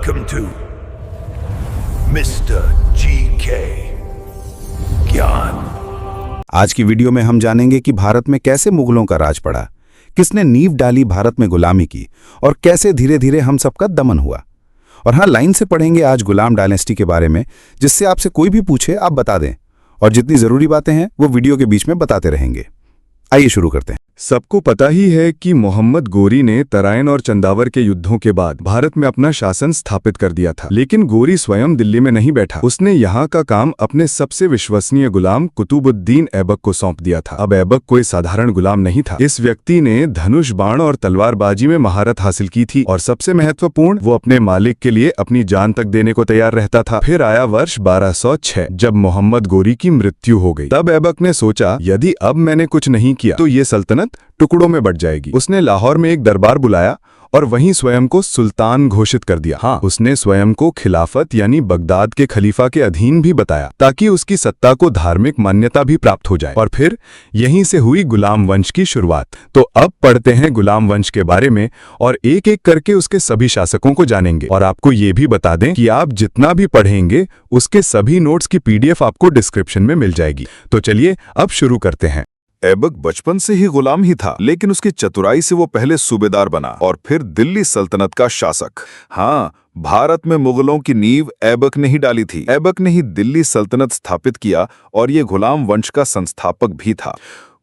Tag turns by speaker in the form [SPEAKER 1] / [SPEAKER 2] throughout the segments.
[SPEAKER 1] Welcome to Mr. GK ज्ञान।
[SPEAKER 2] आज की वीडियो में हम जानेंगे कि भारत में कैसे मुगलों का राज पड़ा, किसने नींव डाली भारत में गुलामी की और कैसे धीरे धीरे हम सबका दमन हुआ। और हाँ, लाइन से पढ़ेंगे आज गुलाम डायनेस्टी के बारे में, जिससे आपसे कोई भी पूछे आप बता दें, और जितनी जरूरी बातें हैं वो वीडियो के बीच में बताते रहेंगे। आइए शुरू करते हैं।
[SPEAKER 3] सबको पता ही है कि मोहम्मद गोरी ने तराइन और चंदावर के युद्धों के बाद भारत में अपना शासन स्थापित कर दिया था। लेकिन गोरी स्वयं दिल्ली में नहीं बैठा, उसने यहाँ का काम अपने सबसे विश्वसनीय गुलाम कुतुबुद्दीन ऐबक को सौंप दिया था। अब ऐबक कोई साधारण गुलाम नहीं था। इस व्यक्ति ने धनुष, बाण और तलवारबाजी में महारत हासिल की थी, और सबसे महत्वपूर्ण, वो अपने मालिक के लिए अपनी जान तक देने को तैयार रहता था। फिर आया वर्ष 1206, जब मोहम्मद गोरी की मृत्यु हो गई। तब ऐबक ने सोचा, यदि अब मैंने कुछ नहीं किया तो ये सल्तनत टुकड़ों में बट जाएगी। उसने लाहौर में एक दरबार बुलाया और वहीं स्वयं को सुल्तान घोषित कर दिया। हाँ, उसने स्वयं को खिलाफत यानी बगदाद के खलीफा के अधीन भी बताया, ताकि उसकी सत्ता को धार्मिक मान्यता भी प्राप्त हो जाए। और फिर यहीं से हुई गुलाम वंश की शुरुआत। तो अब पढ़ते हैं गुलाम वंश के बारे में और एक एक करके उसके सभी शासकों को जानेंगे। और आपको ये भी बता दें कि आप जितना भी पढ़ेंगे उसके सभी नोट्स की PDF आपको डिस्क्रिप्शन में मिल जाएगी। तो चलिए अब शुरू करते हैं।
[SPEAKER 4] ऐबक बचपन से ही गुलाम ही था, लेकिन उसकी चतुराई से वो पहले सूबेदार बना और फिर दिल्ली सल्तनत का शासक। हाँ, भारत में मुगलों की नींव ऐबक ने ही डाली थी। ऐबक ने ही दिल्ली सल्तनत स्थापित किया और ये गुलाम वंश का संस्थापक भी था।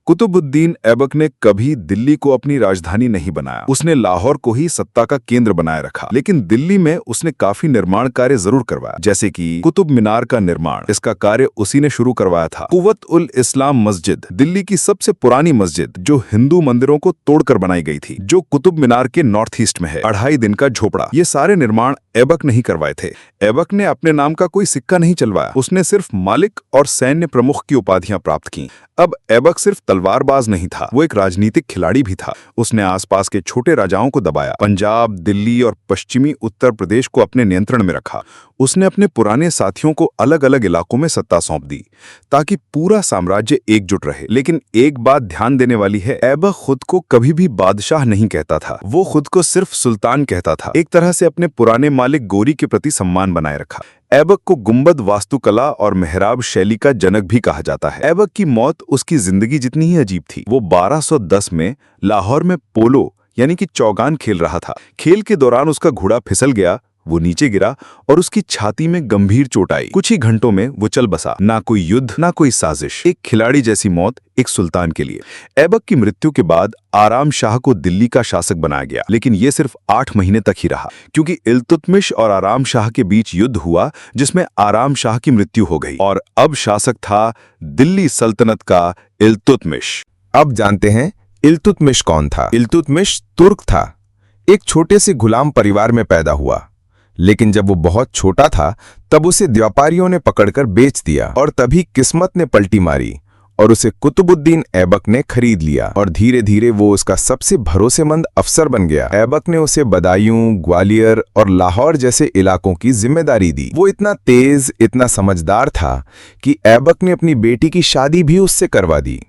[SPEAKER 4] कुतुबुद्दीन ऐबक ने कभी दिल्ली को अपनी राजधानी नहीं बनाया। उसने लाहौर को ही सत्ता का केंद्र बनाए रखा। लेकिन दिल्ली में उसने काफी निर्माण कार्य जरूर करवाया, जैसे कि कुतुब मीनार का निर्माण। इसका कार्य उसी ने शुरू करवाया था। कुव्वत उल इस्लाम मस्जिद, दिल्ली की सबसे पुरानी मस्जिद जो हिंदू मंदिरों को तोड़कर बनाई गई थी, जो कुतुब मीनार के नॉर्थ ईस्ट में है। 2.5 दिन का झोपड़ा, ये सारे निर्माण ऐबक नहीं करवाए थे। ऐबक ने अपने नाम का कोई सिक्का नहीं चलवाया। उसने सिर्फ मालिक और सैन्य प्रमुख की उपाधियां प्राप्त की। अब ऐबक सिर्फ तलवारबाज नहीं था, वो एक राजनीतिक खिलाड़ी भी था। उसने आसपास के छोटे राजाओं को दबाया, पंजाब, दिल्ली और पश्चिमी उत्तर प्रदेश को अपने नियंत्रण में रखा। उसने अपने पुराने साथियों को अलग अलग इलाकों में सत्ता सौंप दी, ताकि पूरा साम्राज्य एकजुट रहे। लेकिन एक बात ध्यान देने वाली है, ऐबक खुद को कभी भी बादशाह नहीं कहता था, वो खुद को सिर्फ सुल्तान कहता था। एक तरह से अपने पुराने मालिक गोरी के प्रति सम्मान बनाए रखा। ऐबक को गुंबद वास्तुकला और मेहराब शैली का जनक भी कहा जाता है। ऐबक की मौत उसकी जिंदगी जितनी ही अजीब थी। वो 1210 में लाहौर में पोलो यानी कि चौगान खेल रहा था। खेल के दौरान उसका घोड़ा फिसल गया, वो नीचे गिरा और उसकी छाती में गंभीर चोट आई। कुछ ही घंटों में वो चल बसा। ना कोई युद्ध, ना कोई साजिश, एक खिलाड़ी जैसी मौत एक सुल्तान के लिए। ऐबक की मृत्यु के बाद आराम शाह को दिल्ली का शासक बनाया गया, लेकिन ये सिर्फ 8 महीने तक ही रहा, क्योंकि इल्तुतमिश और आराम शाह के बीच युद्ध हुआ, जिसमें आराम शाह की मृत्यु हो गई और अब शासक था दिल्ली सल्तनत का इल्तुतमिश।
[SPEAKER 5] अब जानते हैं इल्तुतमिश कौन था। इल्तुतमिश तुर्क था। एक छोटे से गुलाम परिवार में पैदा हुआ, लेकिन जब वो बहुत छोटा था तब उसे व्यापारियों ने पकड़कर बेच दिया, और तभी किस्मत ने पलटी मारी और उसे कुतुबुद्दीन ऐबक ने खरीद लिया, और धीरे धीरे वो उसका सबसे भरोसेमंद अफसर बन गया। ऐबक ने उसे बदायूं, ग्वालियर और लाहौर जैसे इलाकों की जिम्मेदारी दी। वो इतना तेज, इतना समझदार था कि ऐबक ने अपनी बेटी की शादी भी उससे करवा दी।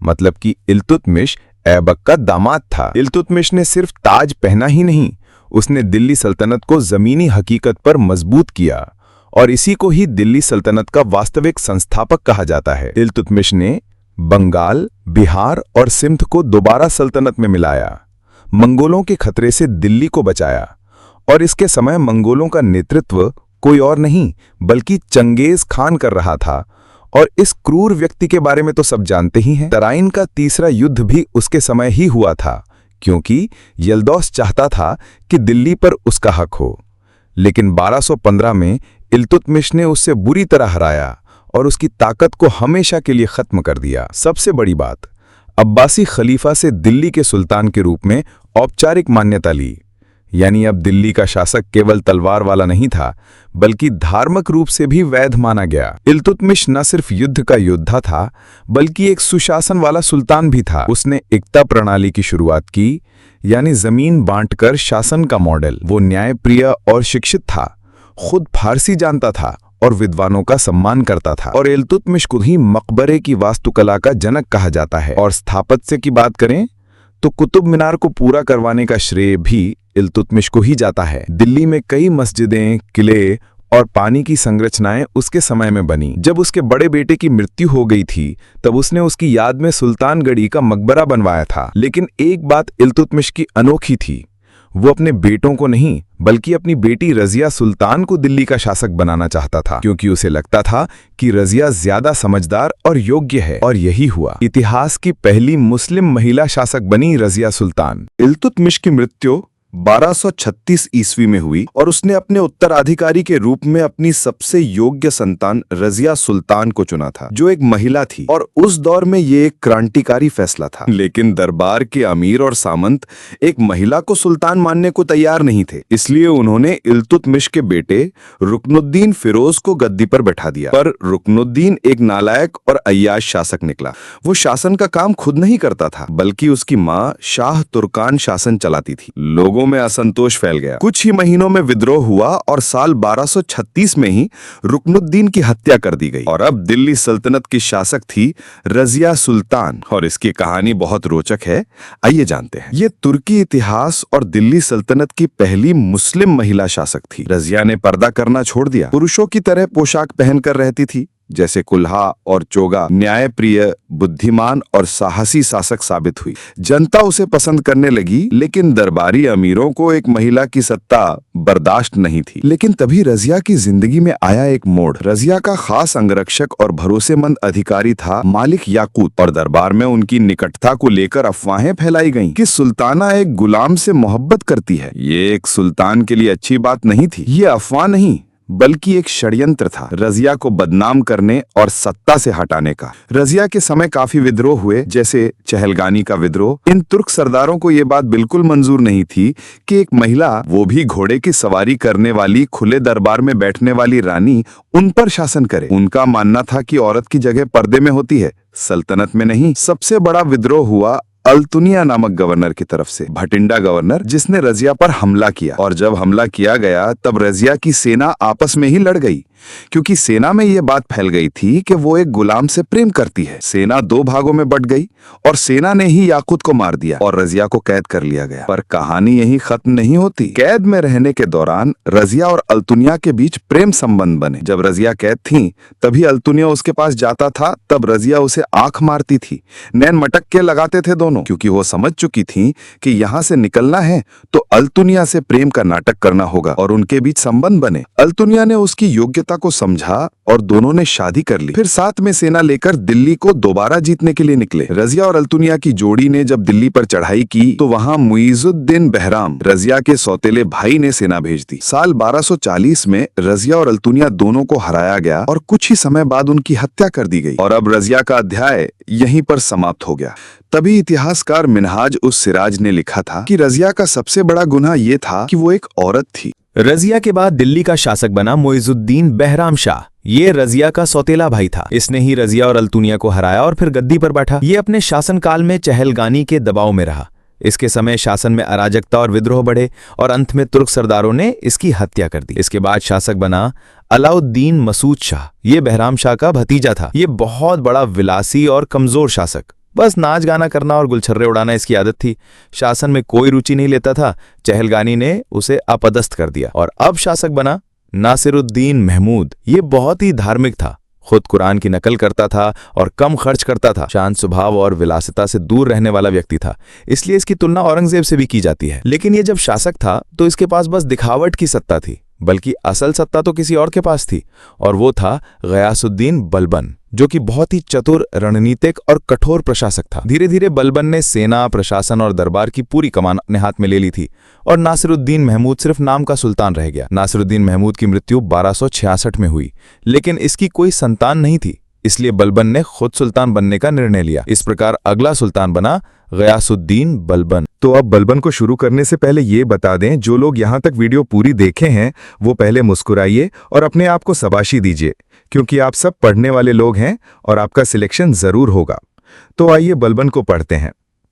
[SPEAKER 5] मतलब कि इल्तुतमिश ऐबक का दामाद था। इल्तुतमिश ने सिर्फ ताज पहना ही नहीं, उसने दिल्ली सल्तनत को जमीनी हकीकत पर मजबूत किया, और इसी को ही दिल्ली सल्तनत का वास्तविक संस्थापक कहा जाता है। इल्तुतमिश ने बंगाल, बिहार और सिंध को दोबारा सल्तनत में मिलाया, मंगोलों के खतरे से दिल्ली को बचाया, और इसके समय मंगोलों का नेतृत्व कोई और नहीं बल्कि चंगेज खान कर रहा था। और इस क्रूर व्यक्ति के बारे में तो सब जानते ही हैं। तराइन का तीसरा युद्ध भी उसके समय ही हुआ था, क्योंकि यल्दौस चाहता था कि दिल्ली पर उसका हक हो। लेकिन 1215 में इल्तुतमिश ने उससे बुरी तरह हराया और उसकी ताकत को हमेशा के लिए खत्म कर दिया। सबसे बड़ी बात, अब्बासी खलीफा से दिल्ली के सुल्तान के रूप में औपचारिक मान्यता ली, यानी अब दिल्ली का शासक केवल तलवार वाला नहीं था, बल्कि धार्मिक रूप से भी वैध माना गया। इल्तुतमिश न सिर्फ युद्ध का योद्धा था, बल्कि एक सुशासन वाला सुल्तान भी था। उसने एकता प्रणाली की शुरुआत की, यानी जमीन बांटकर शासन का मॉडल। वो न्यायप्रिय और शिक्षित था, खुद फारसी जानता था और विद्वानों का सम्मान करता था। और इल्तुतमिश को ही मकबरे की वास्तुकला का जनक कहा जाता है। और स्थापत्य की बात करें तो कुतुब मीनार को पूरा करवाने का श्रेय भी इल्तुतमिश को ही जाता है। दिल्ली में कई मस्जिदें, किले और पानी की संरचनाएं उसके समय में बनी। जब उसके बड़े बेटे की मृत्यु हो गई थी तब उसने उसकी याद में सुल्तानगढ़ी का मकबरा बनवाया था। लेकिन एक बात इल्तुतमिश की अनोखी थी, वो अपने बेटों को नहीं बल्कि अपनी बेटी रजिया सुल्तान को दिल्ली का शासक बनाना चाहता था, क्योंकि उसे लगता था कि रजिया ज्यादा समझदार और योग्य है। और यही हुआ। इतिहास की पहली मुस्लिम महिला शासक बनी रजिया सुल्तान।
[SPEAKER 4] इल्तुतमिश की मृत्यु 1236 ईस्वी में हुई और उसने अपने उत्तराधिकारी के रूप में अपनी सबसे योग्य संतान रजिया सुल्तान को चुना था, जो एक महिला थी। और उस दौर में ये एक क्रांतिकारी फैसला था। लेकिन दरबार के अमीर और सामंत एक महिला को सुल्तान मानने को तैयार नहीं थे, इसलिए उन्होंने इल्तुतमिश के बेटे रुकनुद्दीन फिरोज को गद्दी पर बैठा दिया। पर रुकनुद्दीन एक नालायक और अय्याश शासक निकला। वो शासन का काम खुद नहीं करता था, बल्कि उसकी माँ शाह तुर्कान शासन चलाती थी। लोगों में असंतोष फैल गया। कुछ ही महीनों में विद्रोह हुआ और साल 1236 में ही रुकनुद्दीन की हत्या कर दी गई। और अब दिल्ली सल्तनत की शासक थी रजिया सुल्तान। और इसकी कहानी बहुत रोचक है, आइए जानते हैं। ये तुर्की इतिहास और दिल्ली सल्तनत की पहली मुस्लिम महिला शासक थी। रजिया ने पर्दा करना छोड़ दिया, पुरुषों की तरह पोशाक पहनकर रहती थी, जैसे कुल्हा और चोगा। न्यायप्रिय, बुद्धिमान और साहसी शासक साबित हुई। जनता उसे पसंद करने लगी, लेकिन दरबारी अमीरों को एक महिला की सत्ता बर्दाश्त नहीं थी। लेकिन तभी रजिया की जिंदगी में आया एक मोड़। रजिया का खास अंगरक्षक और भरोसेमंद अधिकारी था मालिक याकूत, और दरबार में उनकी निकटता को लेकर अफवाहें फैलाई गईं कि सुल्ताना एक गुलाम से मोहब्बत करती है। ये एक सुल्तान के लिए अच्छी बात नहीं थी। ये अफवाह नहीं बल्कि एक षड्यंत्र था, रजिया को बदनाम करने और सत्ता से हटाने का। रजिया के समय काफी विद्रोह हुए, जैसे चहलगानी का विद्रोह। इन तुर्क सरदारों को ये बात बिल्कुल मंजूर नहीं थी कि एक महिला, वो भी घोड़े की सवारी करने वाली, खुले दरबार में बैठने वाली रानी, उन पर शासन करे। उनका मानना था कि औरत की जगह पर्दे में होती है, सल्तनत में नहीं। सबसे बड़ा विद्रोह हुआ अल्तुनिया नामक गवर्नर की तरफ से, भटिंडा गवर्नर, जिसने रजिया पर हमला किया। और जब हमला किया गया तब रजिया की सेना आपस में ही लड़ गई, क्योंकि सेना में यह बात फैल गई थी कि वो एक गुलाम से प्रेम करती है। सेना दो भागों में बट गई और सेना ने ही याकूत को मार दिया और रजिया को कैद कर लिया गया। पर कहानी यही खत्म नहीं होती। कैद में रहने के दौरान रजिया और अल्तुनिया के बीच प्रेम संबंध बने। जब रजिया कैद थी तभी अल्तुनिया उसके पास जाता था, तब रजिया उसे आंख मारती थी। नैन मटक के लगाते थे दोनों, क्योंकि वो समझ चुकी थी कि यहाँ से निकलना है तो अल्तुनिया से प्रेम का नाटक करना होगा और उनके बीच संबंध बने। अल्तुनिया ने उसकी योग्यता को समझा और दोनों ने शादी कर ली। फिर साथ में सेना लेकर दिल्ली को दोबारा जीतने के लिए निकले। रजिया और अल्तुनिया की जोड़ी ने जब दिल्ली पर चढ़ाई की तो वहां मुइजुद्दीन बहराम, रजिया के सौतेले भाई, ने सेना भेज दी। साल 1240 में रजिया और अल्तुनिया दोनों को हराया गया और कुछ ही समय बाद उनकी हत्या कर दी गई। और अब रजिया का अध्याय यहीं पर समाप्त हो गया। तभी इतिहासकार मिनहाज उस सिराज ने लिखा था कि रजिया का सबसे बड़ा गुनाह ये था कि वो एक औरत थी।
[SPEAKER 6] रजिया के बाद दिल्ली का शासक बना मुइजुद्दीन बहराम शाह। ये रजिया का सौतेला भाई था। इसने ही रजिया और अल्तुनिया को हराया और फिर गद्दी पर बैठा। ये अपने शासनकाल में चहलगानी के दबाव में रहा। इसके समय शासन में अराजकता और विद्रोह बढ़े और अंत में तुर्क सरदारों ने इसकी हत्या कर दी। इसके बाद शासक बना अलाउद्दीन मसूद शाह। ये बहराम शाह का भतीजा था। ये बहुत बड़ा विलासी और कमजोर शासक, बस नाच गाना करना और गुलछर्रे उड़ाना इसकी आदत थी। शासन में कोई रुचि नहीं लेता था। चहलगानी ने उसे अपदस्थ कर दिया और अब शासक बना नासिरुद्दीन महमूद। ये बहुत ही धार्मिक था, खुद कुरान की नकल करता था और कम खर्च करता था। शांत स्वभाव और विलासिता से दूर रहने वाला व्यक्ति था, इसलिए इसकी तुलना औरंगजेब से भी की जाती है। लेकिन ये जब शासक था तो इसके पास बस दिखावट की सत्ता थी, बल्कि असल सत्ता तो किसी और के पास थी, और वो था गयासुद्दीन बलबन, जो कि बहुत ही चतुर, रणनीतिक और कठोर प्रशासक था। धीरे धीरे बलबन ने सेना, प्रशासन और दरबार की पूरी कमान अपने हाथ में ले ली थी और नासिरुद्दीन महमूद सिर्फ नाम का सुल्तान रह गया। नासिरुद्दीन महमूद की मृत्यु 1266 में हुई, लेकिन इसकी कोई संतान नहीं थी, इसलिए बलबन ने खुद सुल्तान बनने का निर्णय लिया। इस प्रकार अगला सुल्तान बना गयासुद्दीन बलबन।
[SPEAKER 3] तो अब बलबन को शुरू करने से पहले ये बता दें, जो लोग यहाँ तक वीडियो पूरी देखे हैं वो पहले मुस्कुराइए और अपने आप को शाबाशी दीजिए, क्योंकि आप सब पढ़ने वाले लोग हैं और आपका सिलेक्शन जरूर होगा। तो आइए बलबन को पढ़ते हैं।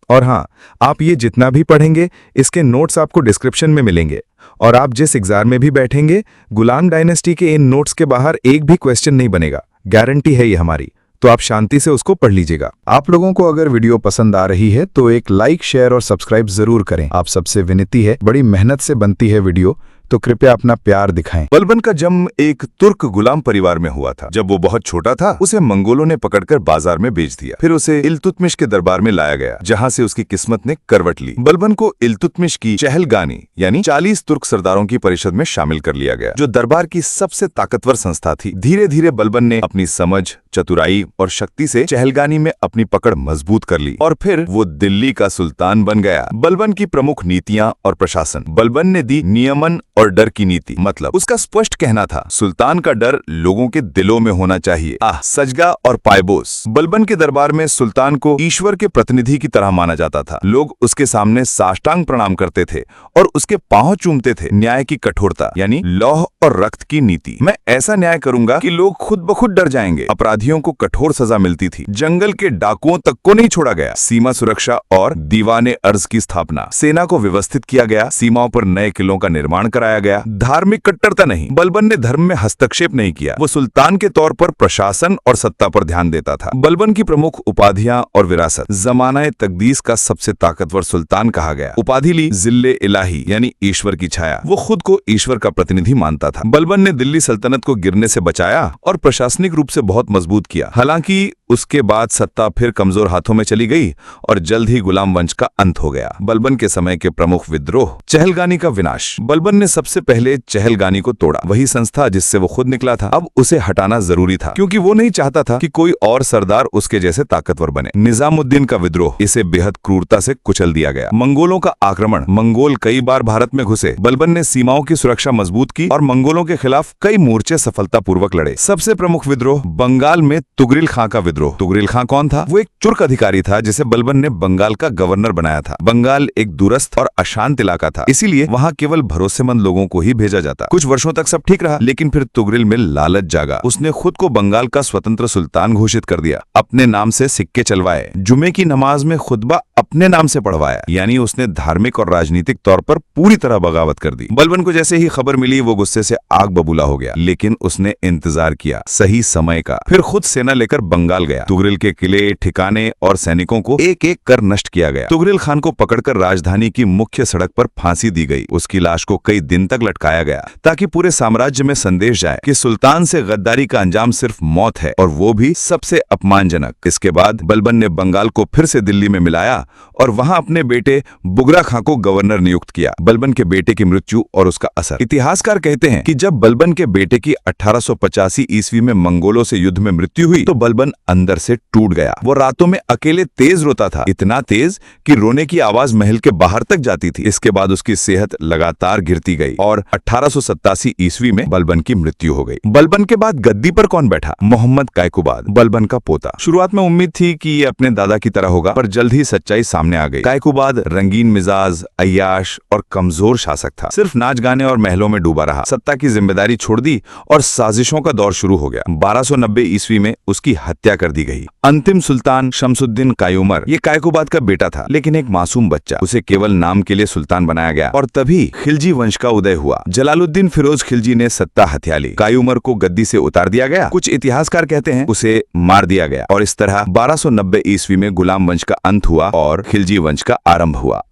[SPEAKER 3] और हाँ, आप ये जितना भी पढ़ेंगे इसके नोट्स आपको डिस्क्रिप्शन में मिलेंगे, और आप जिस एग्जाम में भी बैठेंगे गुलाम डायनेस्टी के इन नोट्स के बाहर एक भी क्वेश्चन नहीं बनेगा, गारंटी है ये हमारी।
[SPEAKER 2] तो आप शांति से उसको पढ़ लीजिएगा। आप लोगों को अगर वीडियो पसंद आ रही है तो एक लाइक, शेयर और सब्सक्राइब जरूर करें। आप सबसे विनती है, बड़ी मेहनत से बनती है वीडियो, तो कृपया अपना प्यार दिखाएं।
[SPEAKER 4] बलबन का जन्म एक तुर्क गुलाम परिवार में हुआ था। जब वो बहुत छोटा था, उसे मंगोलों ने पकड़कर बाजार में बेच दिया। फिर उसे इल्तुतमिश के दरबार में लाया गया, जहां से उसकी किस्मत ने करवट ली। बलबन को इल्तुतमिश की चहलगानी यानी 40 तुर्क सरदारों की परिषद में शामिल कर लिया गया, जो दरबार की सबसे ताकतवर संस्था थी। धीरे धीरे बलबन ने अपनी समझ, चतुराई और शक्ति से चहलगानी में अपनी पकड़ मजबूत कर ली और फिर वो दिल्ली का सुल्तान बन गया। बलबन की प्रमुख नीतियां और प्रशासन। बलबन ने दी नियमन और डर की नीति। मतलब उसका स्पष्ट कहना था, सुल्तान का डर लोगों के दिलों में होना चाहिए। सजगा और पायबोस। बलबन के दरबार में सुल्तान को ईश्वर के प्रतिनिधि की तरह माना जाता था। लोग उसके सामने साष्टांग प्रणाम करते थे और उसके पांव चूमते थे। न्याय की कठोरता यानी लौह और रक्त की नीति। मैं ऐसा न्याय करूंगा कि लोग खुद ब खुद डर जाएंगे। अपराधियों को कठोर सजा मिलती थी। जंगल के डाकुओं तक को नहीं छोड़ा गया। सीमा सुरक्षा और दीवाने अर्ज की स्थापना। सेना को व्यवस्थित किया गया। सीमाओं पर नए किलों का निर्माण कराया गया। धार्मिक कट्टरता नहीं। बलबन ने धर्म में हस्तक्षेप नहीं किया। वो सुल्तान के तौर पर प्रशासन और सत्ता पर ध्यान देता था। बलबन की प्रमुख उपाधियां और विरासत। जमानाए तकदीस का सबसे ताकतवर सुल्तान कहा गया। उपाधि ली जिल्ले इलाही यानी ईश्वर की छाया। वो खुद को ईश्वर का प्रतिनिधि मानता था। बलबन ने दिल्ली सल्तनत को गिरने से बचाया और प्रशासनिक रूप से बहुत मजबूत किया। हालांकि उसके बाद सत्ता फिर कमजोर हाथों में चली गई और जल्द ही गुलाम वंश का अंत हो गया। बलबन के समय के प्रमुख विद्रोह। चहलगानी का विनाश। बलबन ने सबसे पहले चहलगानी को तोड़ा। वही संस्था जिससे वो खुद निकला था। अब उसे हटाना जरूरी था, क्योंकि वो नहीं चाहता था कि कोई और सरदार उसके जैसे ताकतवर बने। निजामुद्दीन का विद्रोह। इसे बेहद क्रूरता से कुचल दिया गया। मंगोलों का आक्रमण। मंगोल कई बार भारत में घुसे। बलबन ने सीमाओं की सुरक्षा मजबूत की और मंगोलों के खिलाफ कई मोर्चे सफलतापूर्वक लड़े। सबसे प्रमुख विद्रोह बंगाल में तुगरिल खां का विद्रोह। तुगरिल खां कौन था? वो एक तुर्क अधिकारी था जिसे बलबन ने बंगाल का गवर्नर बनाया था। बंगाल एक दूरस्थ और अशांत इलाका था, इसीलिए वहां केवल भरोसेमंद लोगों को ही भेजा जाता। कुछ वर्षों तक सब ठीक रहा, लेकिन फिर तुगरिल में लालच जागा। उसने खुद को बंगाल का स्वतंत्र सुल्तान घोषित कर दिया। अपने नाम से सिक्के चलवाए। जुमे की नमाज में खुतबा अपने नाम से पढ़वाया। यानी उसने धार्मिक और राजनीतिक तौर पर पूरी तरह बगावत कर दी। बलबन को जैसे ही खबर मिली, वो गुस्से से आग बबूला हो गया, लेकिन उसने इंतजार किया सही समय का। फिर खुद सेना लेकर बंगाल गया। तुगरिल के किले, ठिकाने और सैनिकों को एक एक कर नष्ट किया गया। तुगरिल खान को पकड़कर राजधानी की मुख्य सड़क पर फांसी दी गई। उसकी लाश को कई दिन तक लटकाया गया, ताकि पूरे साम्राज्य में संदेश जाए कि सुल्तान से गद्दारी का अंजाम सिर्फ मौत है, और वो भी सबसे अपमानजनक। इसके बाद बलबन ने बंगाल को फिर से दिल्ली में मिलाया और वहां अपने बेटे बुगरा खां को गवर्नर नियुक्त किया। बलबन के बेटे की मृत्यु और उसका असर। इतिहासकार कहते हैं कि जब बलबन के बेटे की 1885 ईस्वी में मंगोलों से युद्ध में मृत्यु हुई, तो बलबन अंदर से टूट गया। वो रातों में अकेले तेज रोता था, इतना तेज कि रोने की आवाज महल के बाहर तक जाती थी। इसके बाद उसकी सेहत लगातार गिरती गई और 1887 ईस्वी में बलबन की मृत्यु हो गई। बलबन के बाद गद्दी पर कौन बैठा? मोहम्मद कायकुबाद, बलबन का पोता। शुरुआत में उम्मीद थी कि ये अपने दादा की तरह होगा, पर जल्द ही सच्चाई सामने आ गई। कायकुबाद रंगीन मिजाज, अय्याश और कमजोर शासक था। सिर्फ नाच गाने और महलों में डूबा रहा। सत्ता की जिम्मेदारी छोड़ दी और साजिशों का दौर शुरू हो गया। 1290 ईस्वी में उसकी हत्या कर दी गई। अंतिम सुल्तान शमसुद्दीन कायूमर, ये कायकुबाद का बेटा था, लेकिन एक मासूम बच्चा। उसे केवल नाम के लिए सुल्तान बनाया गया और तभी खिलजी वंश का उदय हुआ। जलालुद्दीन फिरोज खिलजी ने सत्ता हथिया ली। कायूमर को गद्दी से उतार दिया गया। कुछ इतिहासकार कहते हैं उसे मार दिया गया, और इस तरह 1290 ईस्वी में गुलाम वंश का अंत हुआ और खिलजी वंश का आरंभ हुआ।